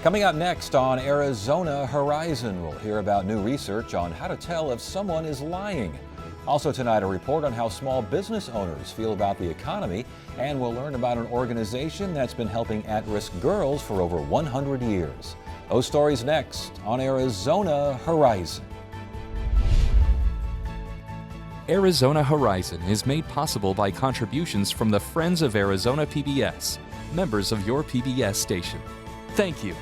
Coming up next on Arizona Horizon, we'll hear about new research on how to tell if someone is lying. Also tonight, a report on how small business owners feel about the economy, and we'll learn about an organization that's been helping at-risk girls for over 100 years. Those stories next on Arizona Horizon. Arizona Horizon is made possible by contributions from the Friends of Arizona PBS, members of your PBS station. Thank you.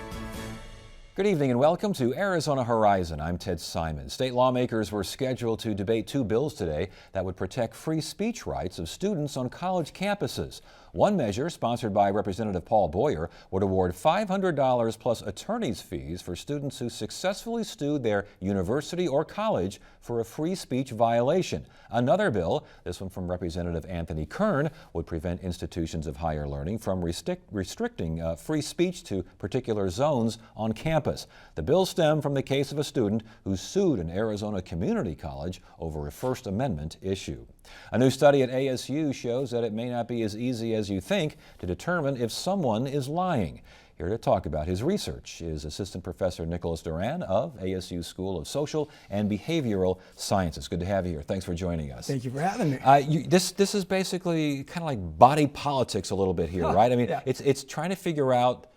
Good evening and welcome to Arizona Horizon. I'm Ted Simon. State lawmakers were scheduled to debate two bills today that would protect free speech rights of students on college campuses. One measure, sponsored by Representative Paul Boyer, would award $500 plus attorney's fees for students who successfully sued their university or college for a free speech violation. Another bill, this one from Representative Anthony Kern, would prevent institutions of higher learning from restricting free speech to particular zones on campus. The bill stemmed from the case of a student who sued an Arizona community college over a First Amendment issue. A new study at ASU shows that it may not be as easy as you think to determine if someone is lying. Here to talk about his research is Assistant Professor Nicholas Duran of ASU School of Social and Behavioral Sciences. Good to have you here. Thanks for joining us. Thank you for having me. This is basically kind of like body politics a little bit here, right? I mean, yeah. It's trying to figure out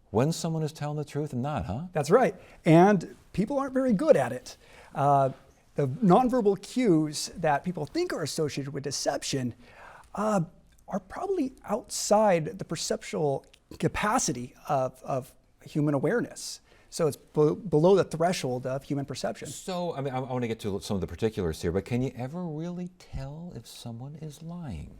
when someone is telling the truth and not, huh? That's right. And people aren't very good at it. The nonverbal cues that people think are associated with deception are probably outside the perceptual capacity of human awareness. So it's below the threshold of human perception. So, I mean, I want to get to some of the particulars here, but can you ever really tell if someone is lying?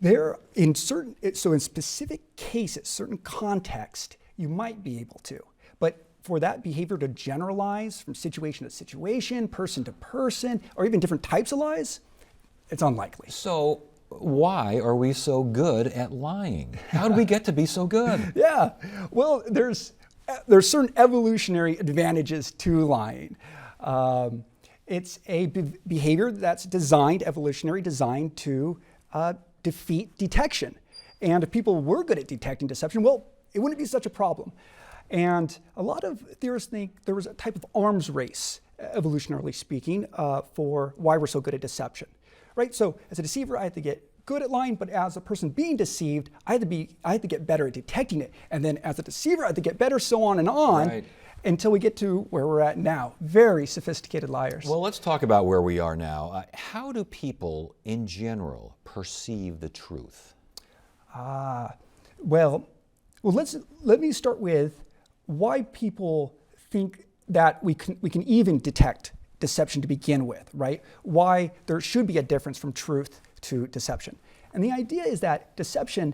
In specific cases, certain context, you might be able to. But for that behavior to generalize from situation to situation, person to person, or even different types of lies, it's unlikely. So why are we so good at lying? How did we get to be so good? Yeah, well, there's certain evolutionary advantages to lying. It's a behavior that's evolutionary designed to defeat detection. And if people were good at detecting deception, well, it wouldn't be such a problem. And a lot of theorists think there was a type of arms race, evolutionarily speaking, for why we're so good at deception, right? So as a deceiver, I had to get good at lying, but as a person being deceived, I had to get better at detecting it. And then as a deceiver, I had to get better, so on and on, right, until we get to where we're at now. Very sophisticated liars. Well, let's talk about where we are now. How do people in general perceive the truth? Well, let me start with why people think that we can even detect deception to begin with, right? Why there should be a difference from truth to deception. And the idea is that deception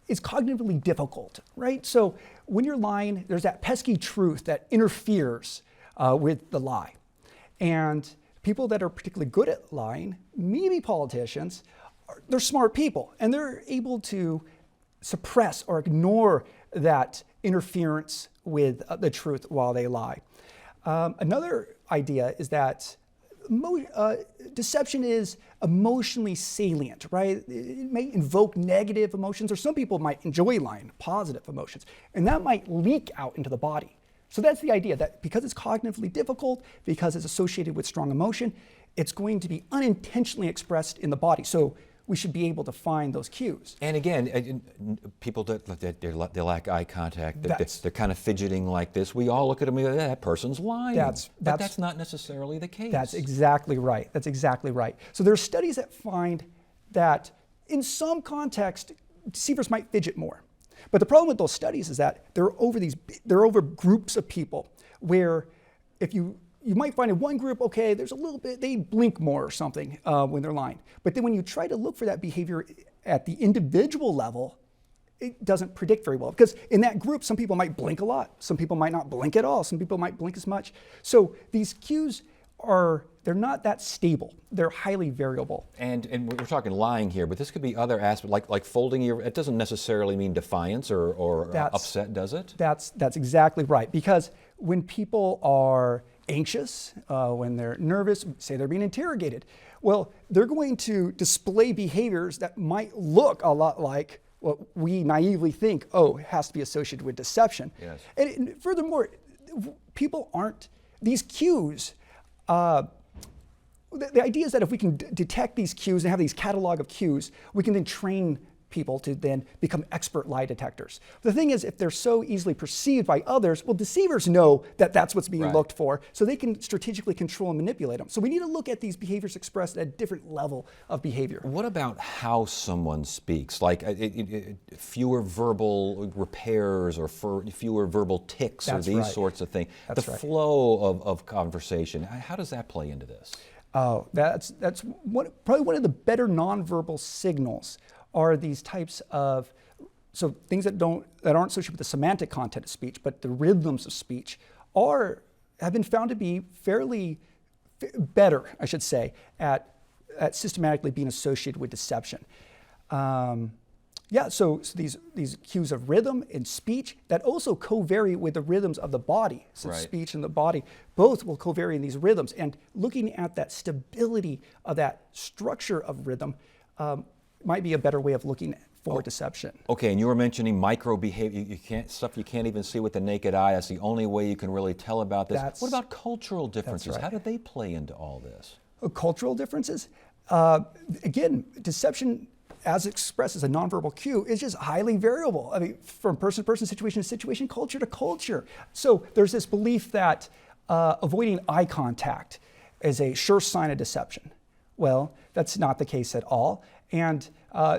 is cognitively difficult, right? So when you're lying, there's that pesky truth that interferes with the lie. And people that are particularly good at lying, maybe politicians, they're smart people, and they're able to suppress or ignore that interference with the truth while they lie. Another idea is that deception is emotionally salient, right? It may invoke negative emotions, or some people might enjoy lying, positive emotions, and that might leak out into the body. So that's the idea, that because it's cognitively difficult, because it's associated with strong emotion, it's going to be unintentionally expressed in the body. So we should be able to find those cues. And again, people they lack eye contact, they're kind of fidgeting like this. We all look at them and go, that person's lying. But that's not necessarily the case. That's exactly right. That's exactly right. So there are studies that find that in some context, deceivers might fidget more. But the problem with those studies is that they're over groups of people where if you might find in one group, okay, there's a little bit, they blink more or something when they're lying. But then when you try to look for that behavior at the individual level, it doesn't predict very well. Because in that group, some people might blink a lot. Some people might not blink at all. Some people might blink as much. So these cues they're not that stable. They're highly variable. And we're talking lying here, but this could be other aspects, like folding it doesn't necessarily mean defiance or upset, does it? That's exactly right. Because when people are anxious, when they're nervous, say they're being interrogated, well, they're going to display behaviors that might look a lot like what we naively think, oh, it has to be associated with deception. Yes. And furthermore, people aren't, these cues, the idea is that if we can detect these cues and have these catalog of cues, we can then train people to then become expert lie detectors. The thing is, if they're so easily perceived by others, well, deceivers know that that's what's being looked for, so they can strategically control and manipulate them. So we need to look at these behaviors expressed at a different level of behavior. What about how someone speaks? Like fewer verbal repairs or fewer verbally tics or these sorts of things. The flow of conversation. How does that play into this? Oh, that's probably one of the better nonverbal signals are these types of, so things that aren't associated with the semantic content of speech, but the rhythms of speech have been found to be fairly better, I should say, at systematically being associated with deception. So these cues of rhythm and speech that also co-vary with the rhythms of the body. So speech and the body both will co-vary in these rhythms. And looking at that stability of that structure of rhythm might be a better way of looking for deception. Okay, and you were mentioning micro behavior. Stuff you can't even see with the naked eye. That's the only way you can really tell about this. What about cultural differences? How do they play into all this? Cultural differences? Again, deception as expressed as a nonverbal cue is just highly variable. I mean, from person to person, situation to situation, culture to culture. So there's this belief that avoiding eye contact is a sure sign of deception. Well, that's not the case at all. And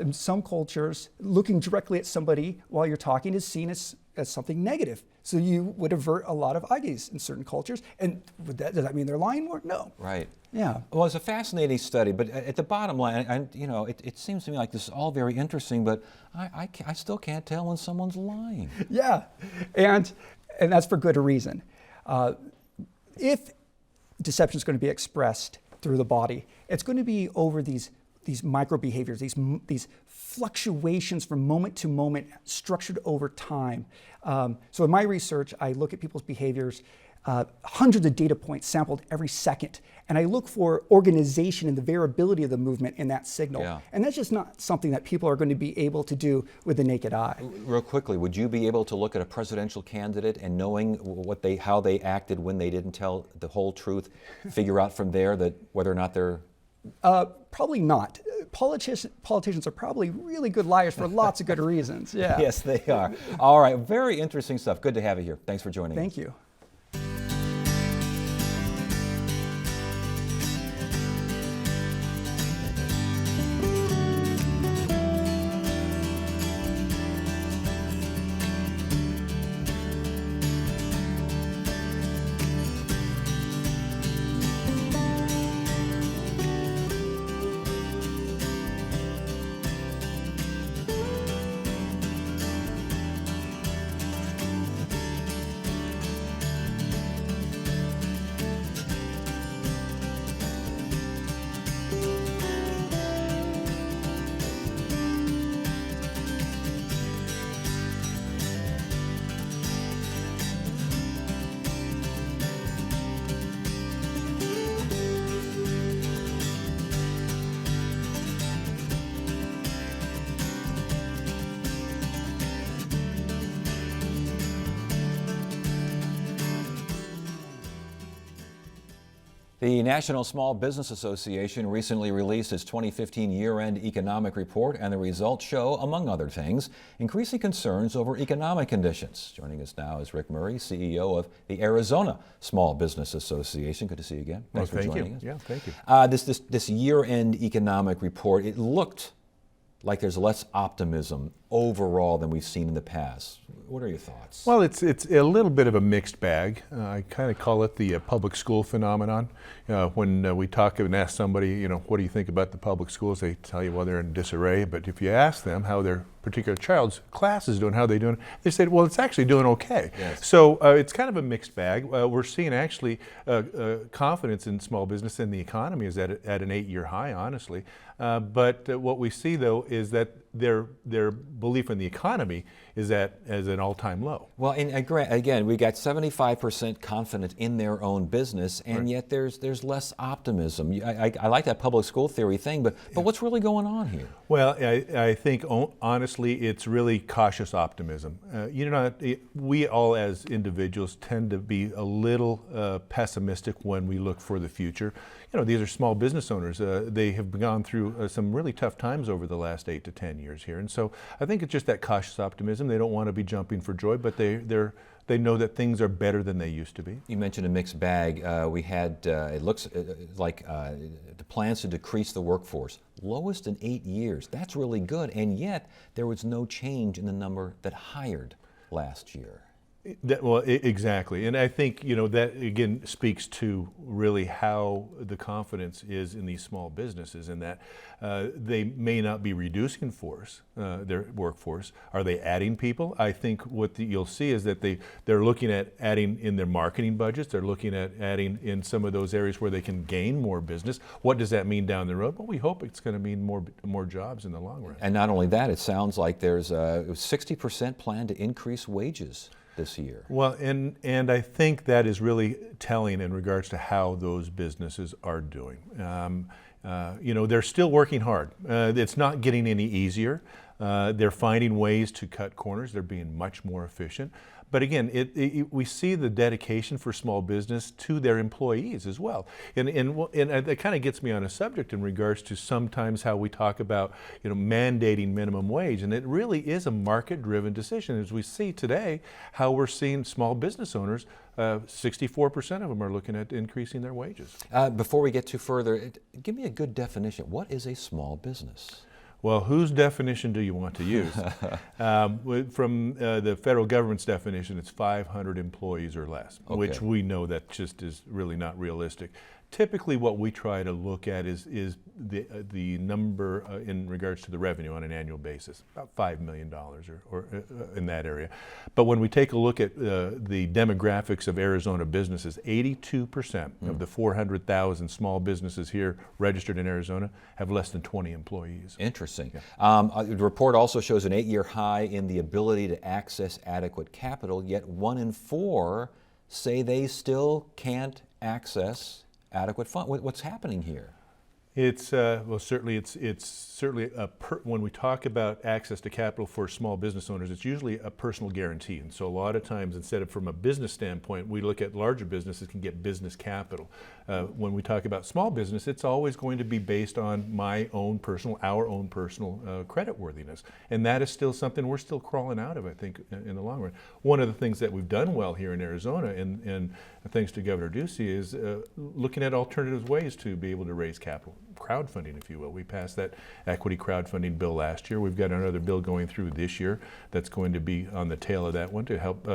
in some cultures, looking directly at somebody while you're talking is seen as something negative. So you would avert a lot of eye gaze in certain cultures. And does that mean they're lying more? No. Right. Yeah. Well, it's a fascinating study, but at the bottom line, it seems to me like this is all very interesting, but I still can't tell when someone's lying. Yeah, and that's for good reason. If deception is going to be expressed through the body, it's going to be over these micro behaviors, these fluctuations from moment to moment, structured over time. So in my research, I look at people's behaviors, hundreds of data points sampled every second, and I look for organization and the variability of the movement in that signal. Yeah. And that's just not something that people are going to be able to do with the naked eye. Real quickly, would you be able to look at a presidential candidate and knowing how they acted when they didn't tell the whole truth, figure out from there that whether or not they're... Probably not. Politicians are probably really good liars for lots of good reasons. Yeah. Yes, they are. All right, very interesting stuff. Good to have you here. Thanks for joining us. Thank you. The National Small Business Association recently released its 2015 year-end economic report, and the results show, among other things, increasing concerns over economic conditions. Joining us now is Rick Murray, CEO of the Arizona Small Business Association. Good to see you again. Thanks for joining us. Yeah, thank you. This year-end economic report, it looked like there's less optimism overall than we've seen in the past. What are your thoughts? Well, it's a little bit of a mixed bag. I kind of call it the public school phenomenon. When we talk and ask somebody, what do you think about the public schools? They tell you, well, they're in disarray. But if you ask them how their particular child's class is doing, how they're doing, they say, well, it's actually doing okay. Yes. So it's kind of a mixed bag. We're seeing actually confidence in small business and the economy is at an 8-year high, honestly. But what we see, though, is that their belief in the economy is at as an all-time low. Well, and again, we got 75% confident in their own business, and Right. yet there's less optimism. I like that public school theory thing, but what's really going on here? Well, I think honestly, it's really cautious optimism. We all as individuals tend to be a little pessimistic when we look for the future. These are small business owners. They have gone through some really tough times over the last 8 to 10 years here, and so I think it's just that cautious optimism. They don't want to be jumping for joy, but they know that things are better than they used to be. You mentioned a mixed bag. We had, it looks like the plans to decrease the workforce, lowest in 8 years. That's really good, and yet there was no change in the number that hired last year. Exactly, and I think that again speaks to really how the confidence is in these small businesses, in that they may not be reducing their workforce. Are they adding people? I think what you'll see is that they're looking at adding in their marketing budgets. They're looking at adding in some of those areas where they can gain more business. What does that mean down the road? Well, we hope it's going to mean more jobs in the long run. And not only that, it sounds like there's a 60% plan to increase wages this year. Well, and I think that is really telling in regards to how those businesses are doing. They're still working hard. It's not getting any easier. They're finding ways to cut corners. They're being much more efficient. But again, we see the dedication for small business to their employees as well. And that kind of gets me on a subject in regards to sometimes how we talk about mandating minimum wage. And it really is a market-driven decision. As we see today, how we're seeing small business owners, 64% of them are looking at increasing their wages. Before we get too further, give me a good definition. What is a small business? Well, whose definition do you want to use? From the federal government's definition, it's 500 employees or less, which we know that just is really not realistic. Typically, what we try to look at is the number in regards to the revenue on an annual basis, about $5 million or in that area. But when we take a look at the demographics of Arizona businesses, 82% of the 400,000 small businesses here registered in Arizona have less than 20 employees. Interesting. Yeah. The report also shows an 8-year high in the ability to access adequate capital, yet 1 in 4 say they still can't access adequate fund. What's happening here? It's certainly when we talk about access to capital for small business owners, it's usually a personal guarantee. And so a lot of times, instead of from a business standpoint, we look at larger businesses can get business capital. When we talk about small business, it's always going to be based on our own personal creditworthiness. And that is still something we're still crawling out of, I think, in the long run. One of the things that we've done well here in Arizona, and thanks to Governor Ducey, is looking at alternative ways to be able to raise capital. Crowdfunding, if you will. We passed that equity crowdfunding bill last year. We've got another bill going through this year that's going to be on the tail of that one to help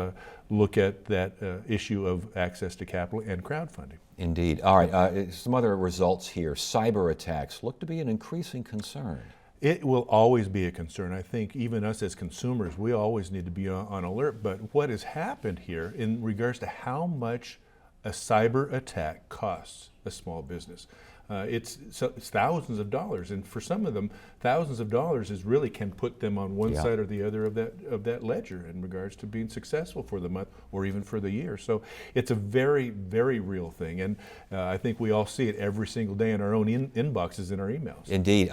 look at that issue of access to capital and crowdfunding. Indeed. All right, some other results here. Cyber attacks look to be an increasing concern. It will always be a concern. I think even us as consumers, we always need to be on alert. But what has happened here in regards to how much a cyber attack costs a small business, it's thousands of dollars, and for some of them, thousands of dollars really can put them on one side or the other of that ledger in regards to being successful for the month or even for the year. So it's a very, very real thing, and I think we all see it every single day in our own inboxes in our emails. Indeed.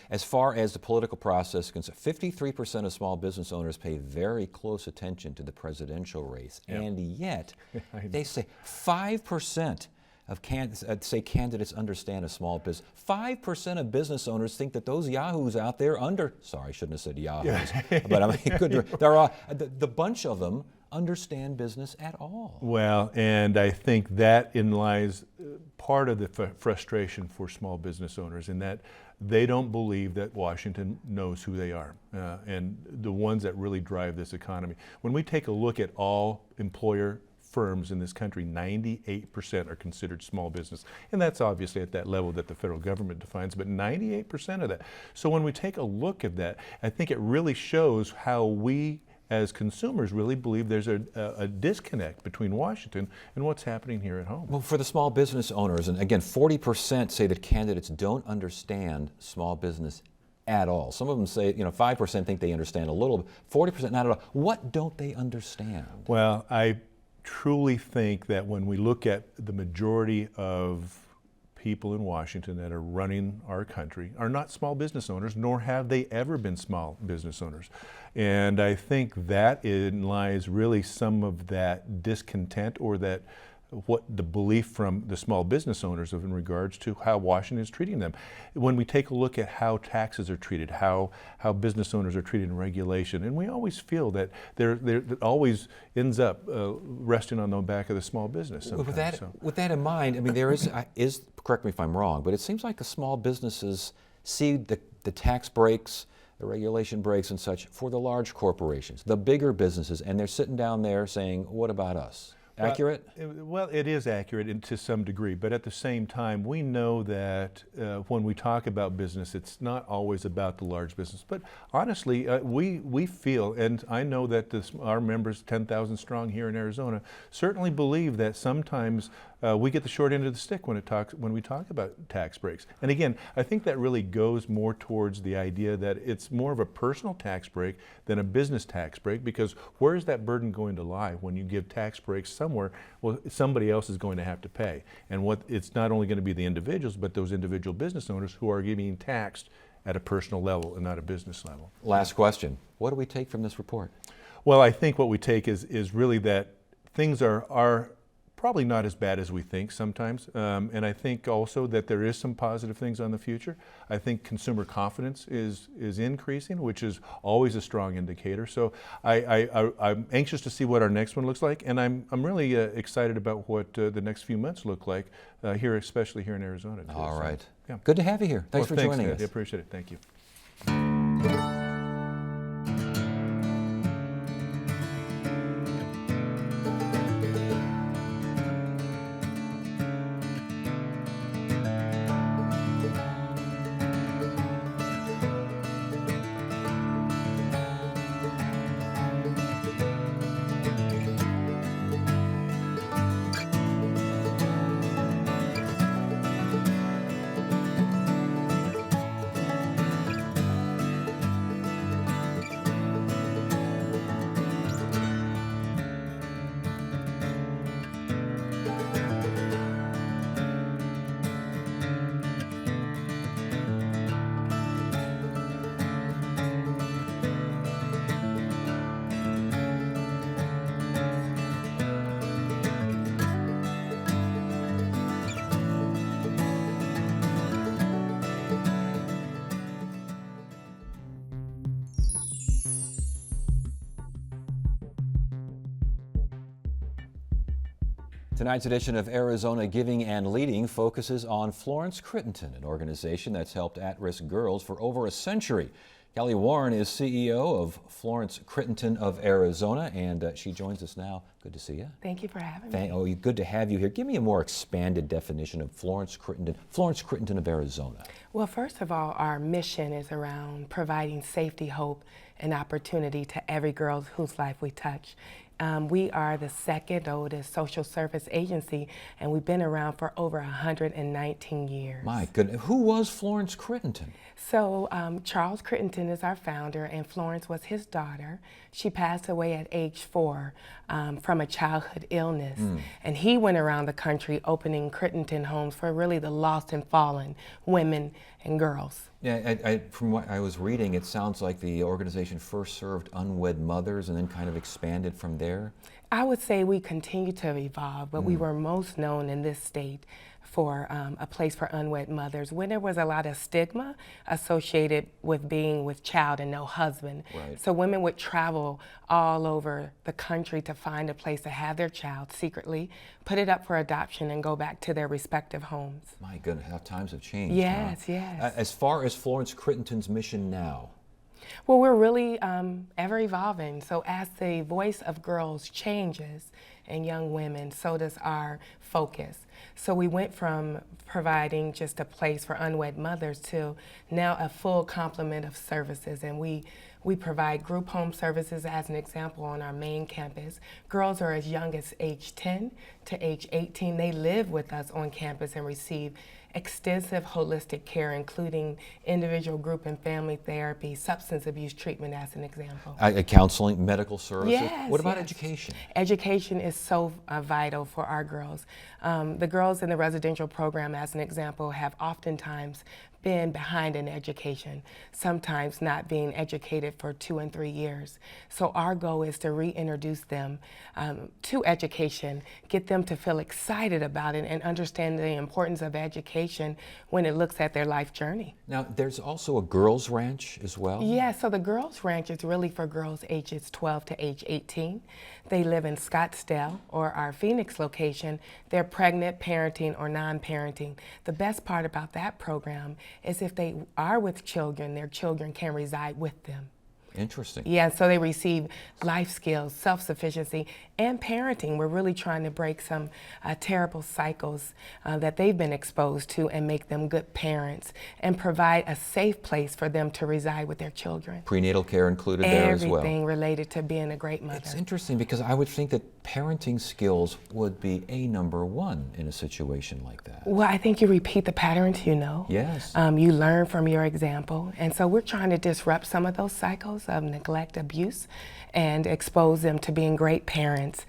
As far as the political process concerned, 53% of small business owners pay very close attention to the presidential race, and yet they say 5% of candidates understand a small business. 5% of business owners think that those yahoos out there sorry, I shouldn't have said yahoos, but I mean, there are the bunch of them understand business at all. Well, and I think that in lies part of the frustration for small business owners, in that they don't believe that Washington knows who they are, and the ones that really drive this economy. When we take a look at all employer firms in this country, 98% are considered small business. And that's obviously at that level that the federal government defines, but 98% of that. So when we take a look at that, I think it really shows how we as consumers really believe there's a disconnect between Washington and what's happening here at home. Well, for the small business owners, and again, 40% say that candidates don't understand small business at all. Some of them say, 5% think they understand a little, 40% not at all. What don't they understand? Well, I truly think that when we look at the majority of people in Washington that are running our country are not small business owners, nor have they ever been small business owners. And I think that in lies really some of that discontent, or that what the belief from the small business owners in regards to how Washington is treating them. When we take a look at how taxes are treated, how business owners are treated in regulation, and we always feel that it always ends up resting on the back of the small business. With that in mind, I mean, there is, correct me if I'm wrong, but it seems like the small businesses see the tax breaks, the regulation breaks and such for the large corporations, the bigger businesses, and they're sitting down there saying, what about us? Accurate? Well, it is accurate to some degree, but at the same time, we know that when we talk about business, it's not always about the large business. But honestly, we feel, and I know that our members, 10,000 strong here in Arizona, certainly believe that sometimes we get the short end of the stick when we talk about tax breaks. And again, I think that really goes more towards the idea that it's more of a personal tax break than a business tax break, because where is that burden going to lie when you give tax breaks somewhere? Well, somebody else is going to have to pay. And it's not only going to be the individuals, but those individual business owners who are being taxed at a personal level and not a business level. Last question. What do we take from this report? Well, I think what we take is really that things are probably not as bad as we think sometimes. And I think also that there is some positive things on the future. I think consumer confidence is increasing, which is always a strong indicator. So I'm anxious to see what our next one looks like, and I'm really excited about what the next few months look like here, especially here in Arizona. Too. All right. Yeah. Good to have you here. Thanks for joining us. I appreciate it. Thank you. Tonight's edition of Arizona Giving and Leading focuses on Florence Crittenden, an organization that's helped at-risk girls for over a century. Kelly Warren is CEO of Florence Crittenden of Arizona, and she joins us now. Good to see you. Thank you for having me. Good to have you here. Give me a more expanded definition of Florence Crittenden of Arizona. Well, first of all, our mission is around providing safety, hope, and opportunity to every girl whose life we touch. We are the second oldest social service agency, and we've been around for over 119 years. My goodness. Who was Florence Crittenden? So Charles Crittenden is our founder, and Florence was his daughter. She passed away at age 4 from a childhood illness. And he went around the country opening Crittenden homes for really the lost and fallen women and girls. Yeah, from what I was reading, it sounds like the organization first served unwed mothers and then kind of expanded from there. I would say we continue to evolve, but we were most known in this state for a place for unwed mothers when there was a lot of stigma associated with being with child and no husband. Right. So women would travel all over the country to find a place to have their child secretly, put it up for adoption, and go back to their respective homes. My goodness, how times have changed. Yes, huh? yes. As far as Florence Crittenden's mission now? Well, we're really ever evolving. So as the voice of girls changes, and young women, so does our focus. So we went from providing just a place for unwed mothers to now a full complement of services, and we provide group home services as an example on our main campus. Girls are as young as age 10 to age 18. They live with us on campus and receive extensive holistic care, including individual, group, and family therapy, substance abuse treatment as an example. Counseling, medical services. Yes, What about yes. education? Education is so vital for our girls. The girls in the residential program, as an example, have oftentimes been behind in education, sometimes not being educated for 2 and 3 years. So our goal is to reintroduce them to education, get them to feel excited about it and understand the importance of education when it looks at their life journey. Now, there's also a girls' ranch as well? Yeah, so the Girls Ranch is really for girls ages 12 to age 18. They live in Scottsdale or our Phoenix location. They're pregnant, parenting, or non-parenting. The best part about that program is if they are with children, their children can reside with them. Interesting. Yeah, so they receive life skills, self-sufficiency, and parenting. We're really trying to break some terrible cycles that they've been exposed to and make them good parents and provide a safe place for them to reside with their children. Prenatal care included there as well. Everything related to being a great mother. It's interesting because I would think that parenting skills would be number one in a situation like that. Well, I think you repeat the patterns you know. Yes. You learn from your example. And so we're trying to disrupt some of those cycles of neglect, abuse, and expose them to being great parents,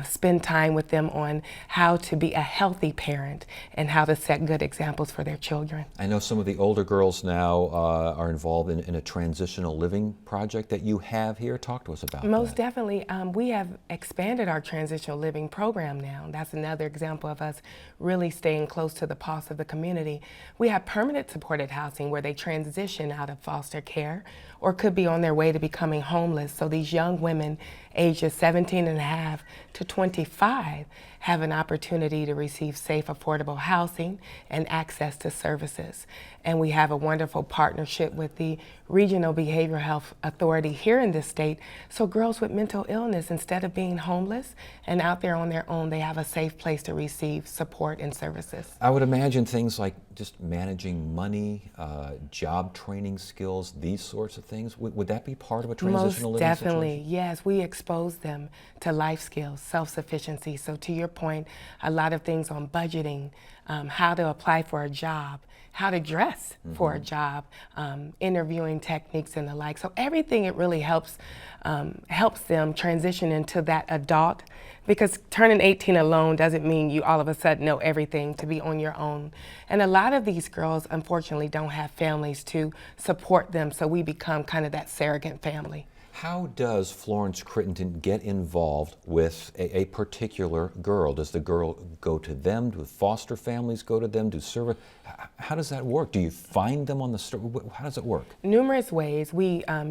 spend time with them on how to be a healthy parent and how to set good examples for their children. I know some of the older girls now are involved in a transitional living project that you have here. Talk to us about that. Most definitely. We have expanded our transitional living program now. That's another example of us really staying close to the pulse of the community. We have permanent supported housing where they transition out of foster care or could be on their way to becoming homeless. So these young women ages 17 and a half to 25 have an opportunity to receive safe, affordable housing and access to services. And we have a wonderful partnership with the Regional Behavioral Health Authority here in this state. So girls with mental illness, instead of being homeless and out there on their own, they have a safe place to receive support and services. I would imagine things like just managing money, job training skills, these sorts of things. Would that be part of a transitional living situation? Most definitely, yes. We expose them to life skills, self-sufficiency. So to your point, a lot of things on budgeting, how to apply for a job, how to dress for a job, interviewing techniques and the like. So everything, it really helps them transition into that adult, because turning 18 alone doesn't mean you all of a sudden know everything to be on your own. And a lot of these girls, unfortunately, don't have families to support them, so we become kind of that surrogate family. How does Florence Crittenden get involved with a particular girl? Does the girl go to them? Do foster families go to them? Do service? How does that work? Do you find them on the street? How does it work? Numerous ways.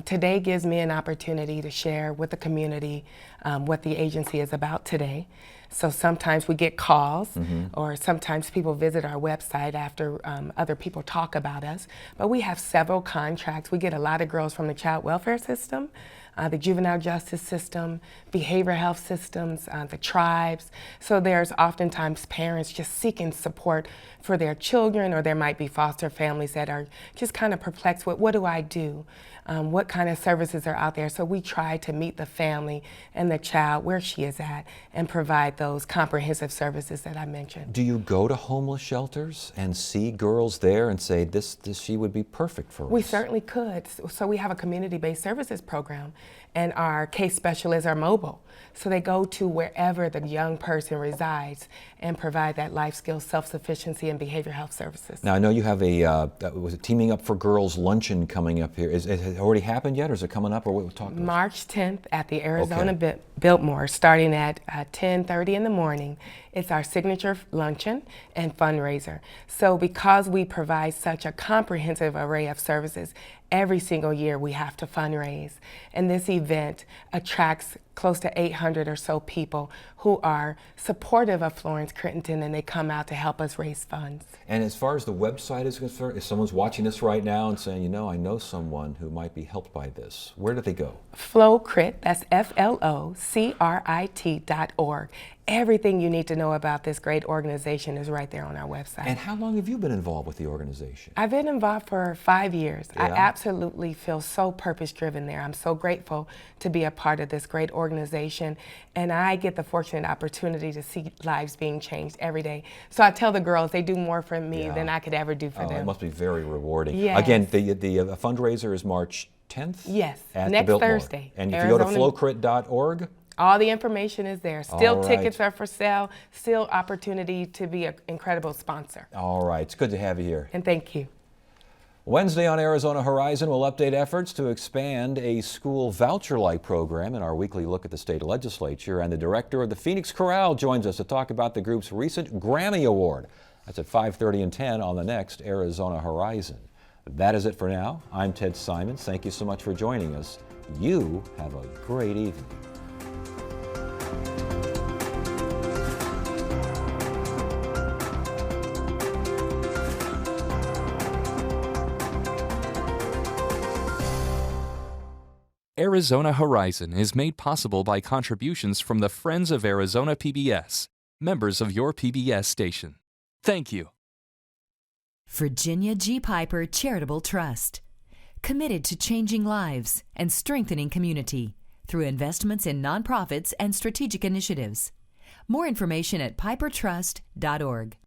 Today gives me an opportunity to share with the community what the agency is about today. So sometimes we get calls, or sometimes people visit our website after other people talk about us. But we have several contracts. We get a lot of girls from the child welfare system, the juvenile justice system, behavioral health systems, the tribes. So there's oftentimes parents just seeking support for their children, or there might be foster families that are just kind of perplexed with, what do I do? What kind of services are out there? So we try to meet the family and the child where she is at and provide those comprehensive services that I mentioned. Do you go to homeless shelters and see girls there and say, she would be perfect for us? We certainly could. So we have a community-based services program, and our case specialists are mobile. So they go to wherever the young person resides and provide that life skills, self-sufficiency, and behavioral health services. Now, I know you have was it Teaming Up for Girls luncheon coming up here. Has it already happened yet, or is it coming up, or what we're talking about? March 10th at the Arizona Biltmore, starting at 10:30 in the morning. It's our signature luncheon and fundraiser. So because we provide such a comprehensive array of services, every single year we have to fundraise. And this event attracts close to 800 or so people who are supportive of Florence Crittenton, and they come out to help us raise funds. And as far as the website is concerned, if someone's watching this right now and saying, you know, I know someone who might be helped by this, where do they go? FlowCrit, that's FLOCRIT.org. Everything you need to know about this great organization is right there on our website. And how long have you been involved with the organization? I've been involved for 5 years. Yeah. I absolutely feel so purpose-driven there. I'm so grateful to be a part of this great organization, and I get the fortunate opportunity to see lives being changed every day. So I tell the girls they do more for me than I could ever do for them. It must be very rewarding. Yes. Again, the fundraiser is March 10th? Yes, at next the Biltmore. Thursday. And if you go to Arizona. flowcrit.org? All the information is there. Still All right. tickets are for sale, still opportunity to be an incredible sponsor. All right, it's good to have you here. And thank you. Wednesday on Arizona Horizon, we'll update efforts to expand a school voucher-like program in our weekly look at the state legislature. And the director of the Phoenix Chorale joins us to talk about the group's recent Grammy Award. That's at 5:30 and 10 on the next Arizona Horizon. That is it for now. I'm Ted Simons. Thank you so much for joining us. You have a great evening. Arizona Horizon is made possible by contributions from the Friends of Arizona PBS, members of your PBS station. Thank you. Virginia G. Piper Charitable Trust. Committed to changing lives and strengthening community through investments in nonprofits and strategic initiatives. More information at pipertrust.org.